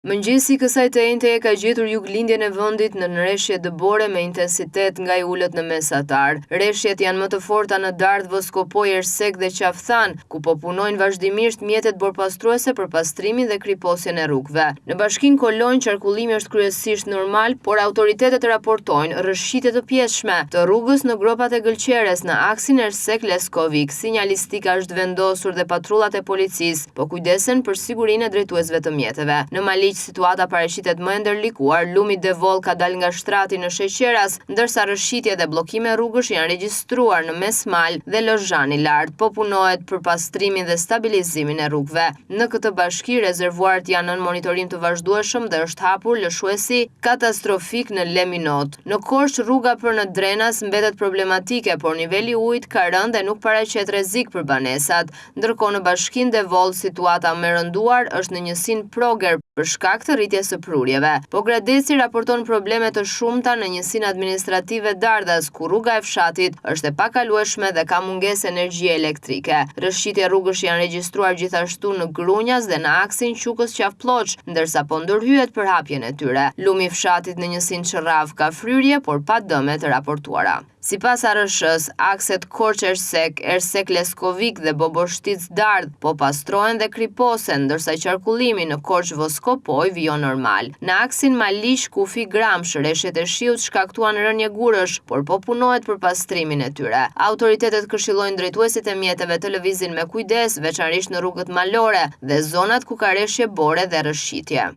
Mëngjesi kësaj të enjte ka gjetur juglindjen e vendit në rreshje dëbore me intensitet nga i ulët në mesatar. Rreshjet janë më të forta në Dardhë, Voskopoj, Ersek dhe Qafthan, ku po punojnë vazhdimisht mjetet borpastruese për pastrimin dhe kriposjen e rrugëve. Në bashkinë Kolonjë qarkullimi është kryesisht normal, por autoritetet raportojnë rrëshqitje të pjeshme të rrugës në gropat e Gëlqeres në aksin Ersek-Leskovik. Sinjalistika është vendosur dhe patrullat e policisë po kujdesen për sigurinë e drejtuesve të mjeteve. Në Maliq situata pareshitet më e ndërlikuar, lumi Devol ka dal nga shtrati në Sheqeras, ndërsa rrëshqitje dhe bllokime rrugësh janë regjistruar në Mesmal dhe Lozhani Lart, po punohet për pastrimin dhe stabilizimin e rrugëve. Në këtë bashki rezervuaret janë në monitorim të vazhdueshëm dhe është hapur lëshuesi katastrofik në Leminot. Në Korçë rruga për në Drenas mbetet problematike, por niveli i ujit ka rënë dhe nuk paraqet rrezik për banesat. Ndërkohë në bashkinë Devol situata më e rënduar është në njësinë Proger për shkak të rritjes së prurjeve. Po Gradeci raporton probleme të shumta në njësinë administrative Dardhas, ku rruga e fshatit është e pakalueshme dhe ka mungesë energjie elektrike. Rrëshqitje rrugësh janë regjistruar gjithashtu në Grunjas dhe në aksin Qukës-Qafploç, ndërsa po ndërhyet për hapjen e tyre. Lumi i fshatit në njësinë Çrrav ka fryrje, por pa dëme të raportuara. Sipas ARSH-s, akset Korçë-Ersek, Ersek-Leskovik dhe Boboshtic-Dardhë po pastrohen dhe kriposen, ndërsa qarkullimi në Korçë-Voskopoj vijon normal. Në aksin Maliq-Kufi-Gramsh, rreshjet e shiut shkaktuan rënje gurësh, por po punohet për pastrimin e tyre. Autoritetet këshillojnë drejtuesit e mjeteve të lëvizin me kujdes, veçanërisht në rrugët malore dhe zonat ku ka rreshje bore dhe rrëshqitje.